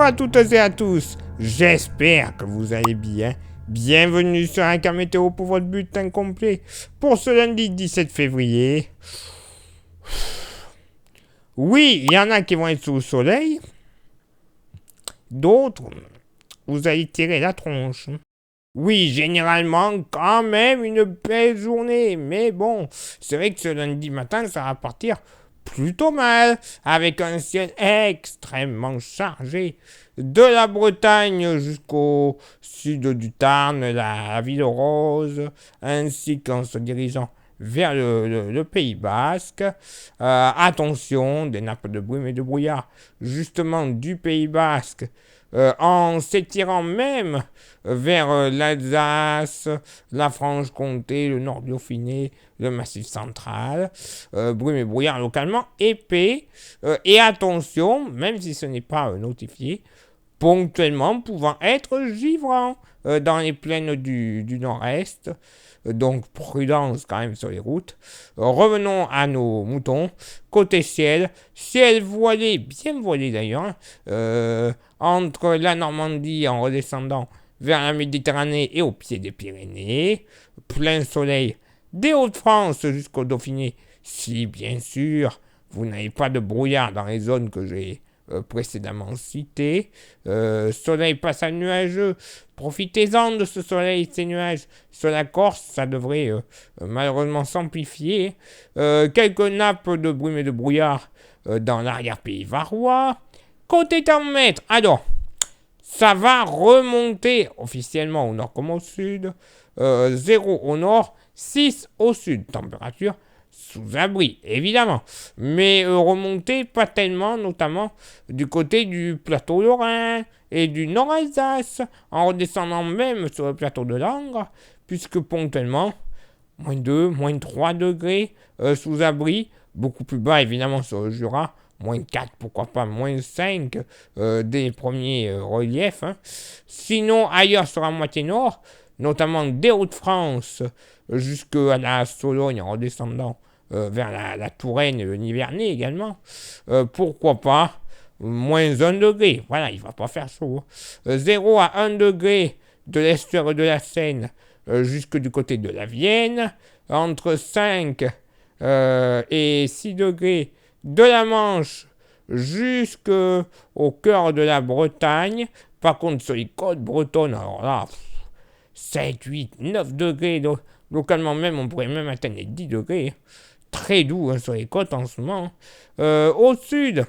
à toutes et à tous, j'espère que vous allez bien. Bienvenue sur un cas météo pour votre bulletin complet pour ce lundi 17 février. Oui, il y en a qui vont être sous le soleil, d'autres, vous allez tirer la tronche. Oui, généralement, quand même une belle journée, mais bon, c'est vrai que ce lundi matin, ça va partir plutôt mal, avec un ciel extrêmement chargé, de la Bretagne jusqu'au sud du Tarn, la ville rose, ainsi qu'en se dirigeant vers le Pays Basque. Attention, des nappes de brume et de brouillard, justement du Pays Basque, en s'étirant même vers l'Alsace, la Franche-Comté, le Nord du Dauphiné, le Massif central. Brume et brouillard localement épais. Et attention, même si ce n'est pas notifié, ponctuellement pouvant être givrant dans les plaines du nord-est. Donc prudence quand même sur les routes. Revenons à nos moutons. Côté ciel, ciel voilé, bien voilé d'ailleurs, entre la Normandie en redescendant vers la Méditerranée et au pied des Pyrénées. Plein soleil des Hauts-de-France jusqu'au Dauphiné, si bien sûr vous n'avez pas de brouillard dans les zones que j'ai précédemment citées. Soleil passage nuageux, profitez-en de ce soleil, ces nuages. Sur la Corse, ça devrait malheureusement s'amplifier. Quelques nappes de brume et de brouillard dans l'arrière-pays varois. Côté thermomètre, alors, ça va remonter officiellement au nord comme au sud. 0 au nord, 6 au sud. Température sous abri, évidemment. Mais remonter pas tellement, notamment du côté du plateau lorrain et du Nord-Alsace, en redescendant même sur le plateau de Langres, puisque ponctuellement, moins 2, moins 3 degrés sous abri, beaucoup plus bas évidemment sur le Jura, moins 4, pourquoi pas, moins 5 des premiers reliefs. Sinon, ailleurs sur la moitié nord, notamment des Hauts-de-France jusqu'à la Sologne en redescendant vers la Touraine et le Nivernais également. Pourquoi pas moins 1 degré, voilà, il va pas faire chaud. 0 à 1 degré de l'estuaire de la Seine jusque du côté de la Vienne, entre 5 et 6 degrés de la Manche jusqu'au cœur de la Bretagne. Par contre, sur les côtes bretonnes, alors là, 7, 8, 9 degrés, localement même, on pourrait même atteindre les 10 degrés. Très doux sur les côtes en ce moment. Au sud,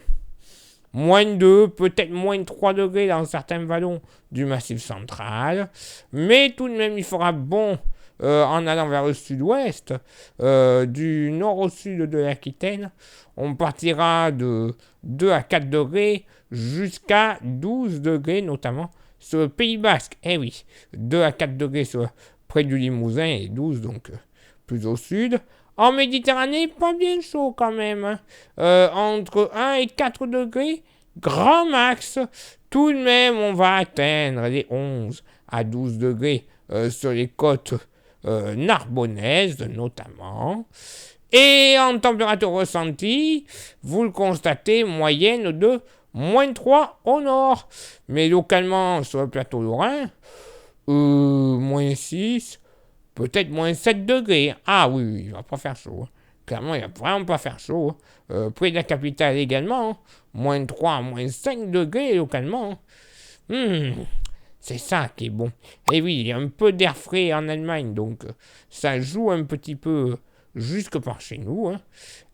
moins 2, peut-être moins 3 degrés dans certains vallons du Massif central. Mais tout de même, il fera bon en allant vers le sud-ouest, du nord au sud de l'Aquitaine. On partira de 2 à 4 degrés jusqu'à 12 degrés, notamment sur le Pays Basque. Eh oui, 2 à 4 degrés près du Limousin et 12 donc plus au sud. En Méditerranée, pas bien chaud quand même. Entre 1 et 4 degrés, grand max. Tout de même, on va atteindre les 11 à 12 degrés sur les côtes narbonnaises notamment. Et en température ressentie, vous le constatez, moyenne de moins 3 au nord. Mais localement, sur le plateau lorrain, moins 6, peut-être moins 7 degrés. Ah oui, il va pas faire chaud. Clairement, il va vraiment pas faire chaud. Près de la capitale également, moins 3, moins 5 degrés localement. C'est ça qui est bon. Et oui, il y a un peu d'air frais en Allemagne, donc ça joue un petit peu jusque par chez nous.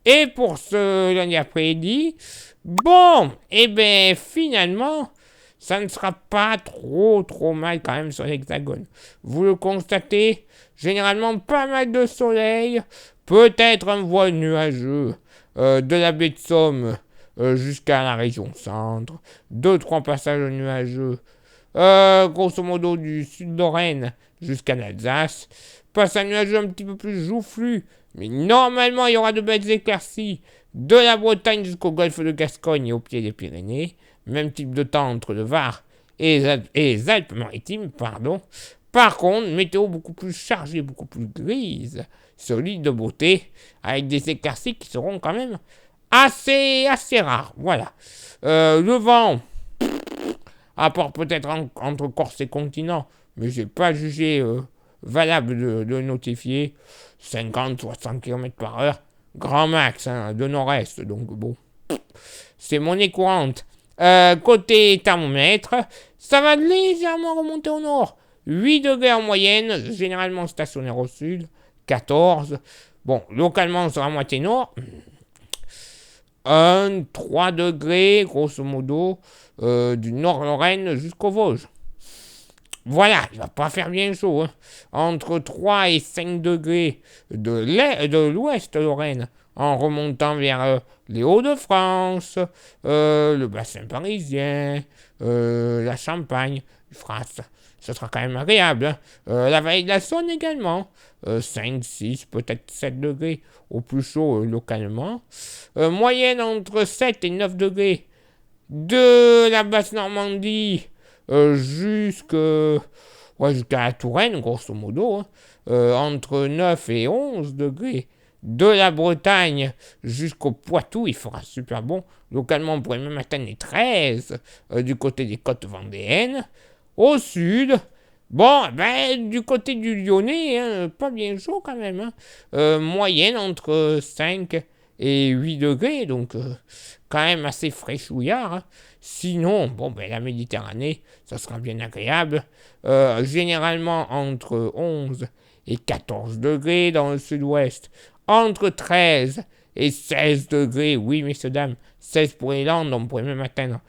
Et pour ce lundi après-midi, bon, et bien finalement, ça ne sera pas trop mal quand même sur l'Hexagone. Vous le constatez, généralement pas mal de soleil, peut-être un voile nuageux de la baie de Somme jusqu'à la région centre, 2-3 passages nuageux, grosso modo du sud de Rennes jusqu'à l'Alsace, passage nuageux un petit peu plus joufflu, mais normalement il y aura de belles éclaircies de la Bretagne jusqu'au golfe de Gascogne et au pied des Pyrénées. Même type de temps entre le Var et les Alpes-Maritimes, pardon. Par contre, météo beaucoup plus chargée, beaucoup plus grise, solide de beauté, avec des éclaircies qui seront quand même assez rares. Voilà. Le vent, à part peut-être entre Corse et continent, mais j'ai pas jugé valable de notifier 50-60 km par heure, grand max, hein, de nord-est, donc bon, c'est monnaie courante. Côté thermomètre, ça va légèrement remonter au nord, 8 degrés en moyenne, généralement stationnaire au sud, 14. Bon, localement, on sera à moitié nord. 3 degrés, grosso modo, du Nord-Lorraine jusqu'aux Vosges. Voilà, il va pas faire bien chaud. Hein. Entre 3 et 5 degrés de l'ouest Lorraine, en remontant vers les Hauts-de-France, le bassin parisien, la Champagne, France. Ça sera quand même agréable. Hein. La vallée de la Saône également. 5, 6, peut-être 7 degrés au plus chaud localement. Moyenne entre 7 et 9 degrés de la basse Normandie jusqu'à la Touraine, grosso modo. Hein. Entre 9 et 11 degrés. De la Bretagne jusqu'au Poitou, il fera super bon. Localement, on pourrait même atteindre les 13 du côté des côtes vendéennes. Au sud, bon, ben, du côté du Lyonnais, hein, pas bien chaud quand même. Hein. Moyenne entre 5 et 8 degrés, donc quand même assez fraîchouillard. Hein. Sinon, bon, ben, la Méditerranée, ça sera bien agréable. Généralement entre 11 et 14 degrés dans le sud-ouest. Entre 13 et 16 degrés, oui, messieurs, dames, 16 pour les Landes, on pourrait même atteindre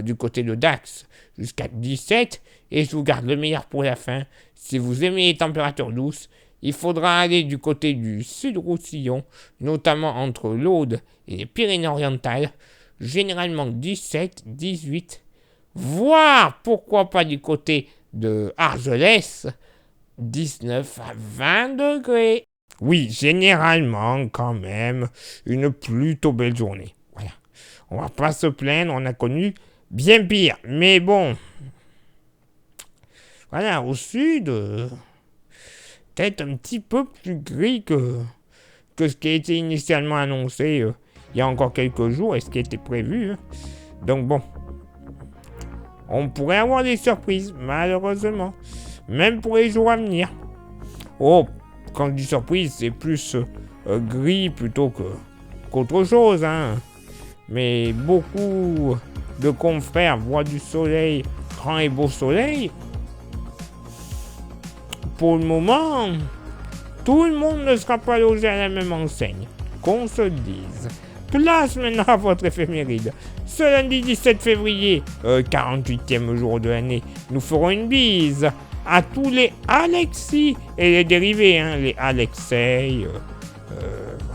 du côté de Dax jusqu'à 17. Et je vous garde le meilleur pour la fin. Si vous aimez les températures douces, il faudra aller du côté du Sud-Roussillon, notamment entre l'Aude et les Pyrénées-Orientales, généralement 17, 18, voire pourquoi pas du côté de Argelès, 19 à 20 degrés. Oui, généralement, quand même, une plutôt belle journée. Voilà. On va pas se plaindre, on a connu bien pire. Mais bon, voilà, au sud, peut-être un petit peu plus gris que ce qui a été initialement annoncé il y a encore quelques jours et ce qui était prévu. Hein. Donc bon, on pourrait avoir des surprises, malheureusement, même pour les jours à venir. Oh, quand je dis surprise, c'est plus gris plutôt qu'autre chose. Hein. Mais beaucoup de confrères voient du soleil, grand et beau soleil. Pour le moment, tout le monde ne sera pas logé à la même enseigne. Qu'on se le dise. Place maintenant à votre éphéméride. Ce lundi 17 février, 48e jour de l'année, nous ferons une bise à tous les Alexis et les dérivés, hein, les Alexei.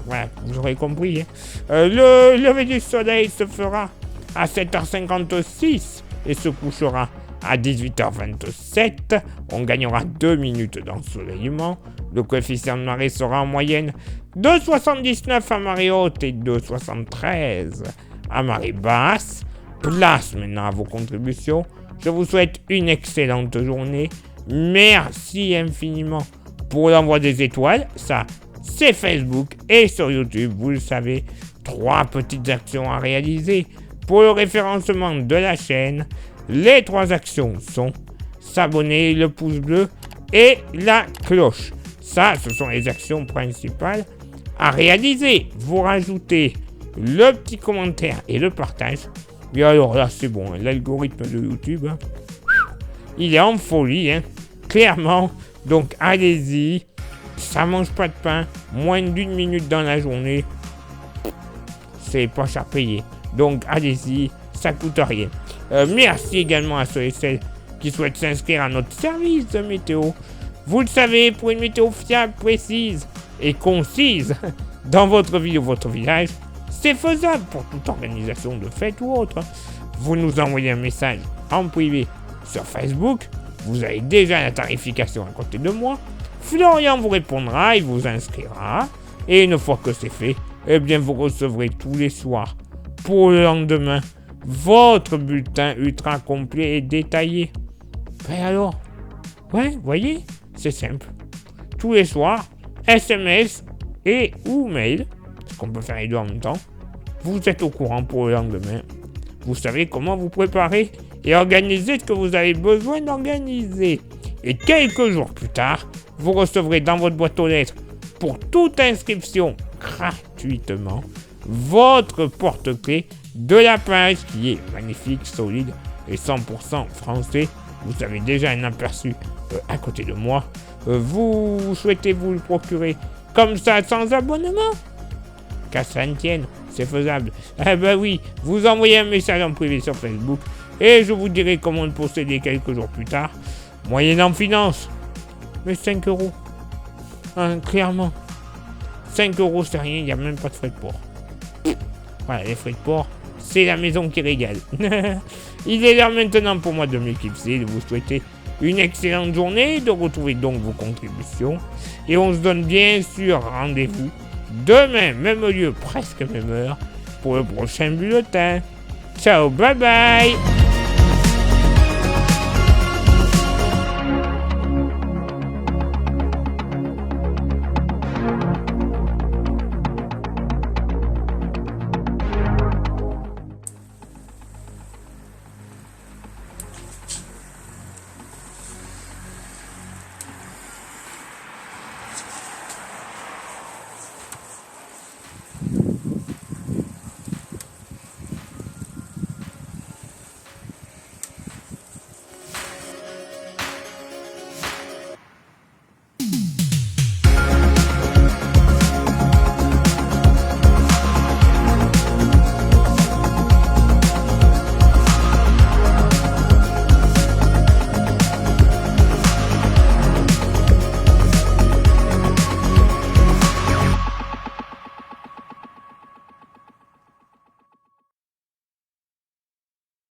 Voilà, vous aurez compris. Hein. Le lever du soleil se fera à 7h56 et se couchera à 18h27. On gagnera 2 minutes d'ensoleillement. Le coefficient de marée sera en moyenne de 79 à marée haute et de 73 à marée basse. Place maintenant à vos contributions. Je vous souhaite une excellente journée. Merci infiniment pour l'envoi des étoiles. Ça, c'est Facebook et sur YouTube, vous le savez. 3 petites actions à réaliser pour le référencement de la chaîne. Les 3 actions sont s'abonner, le pouce bleu et la cloche. Ça, ce sont les actions principales à réaliser. Vous rajoutez le petit commentaire et le partage. Et alors là, c'est bon, hein, l'algorithme de YouTube, hein, il est en folie, hein, clairement. Donc allez-y, ça mange pas de pain, moins d'1 minute dans la journée, c'est pas cher payé. Donc allez-y, ça coûte rien. Merci également à ceux et celles qui souhaitent s'inscrire à notre service de météo. Vous le savez, pour une météo fiable, précise et concise dans votre ville ou votre village, c'est faisable pour toute organisation de fête ou autre. Vous nous envoyez un message en privé sur Facebook, vous avez déjà la tarification à côté de moi. Florian vous répondra, il vous inscrira. Et une fois que c'est fait, eh bien vous recevrez tous les soirs, pour le lendemain, votre bulletin ultra complet et détaillé. Ben alors, ouais, voyez, c'est simple. Tous les soirs, SMS et ou mail, parce qu'on peut faire les deux en même temps. Vous êtes au courant pour le lendemain. Vous savez comment vous préparer et organisez ce que vous avez besoin d'organiser. Et quelques jours plus tard, vous recevrez dans votre boîte aux lettres, pour toute inscription gratuitement, votre porte-clés de la page qui est magnifique, solide et 100% français. Vous avez déjà un aperçu à côté de moi. Vous souhaitez vous le procurer comme ça sans abonnement? Qu'à ça ne tienne, c'est faisable. Ah bah oui, vous envoyez un message en privé sur Facebook et je vous dirai comment le posséder quelques jours plus tard, moyennant finance. Mais 5 euros. Hein, clairement. 5 euros c'est rien, il n'y a même pas de frais de port. Voilà, les frais de port, c'est la maison qui régale. Il est l'heure maintenant pour moi de m'éclipser, de vous souhaiter une excellente journée, de retrouver donc vos contributions. Et on se donne bien sûr rendez-vous demain, même lieu, presque même heure, pour le prochain bulletin. Ciao, bye bye!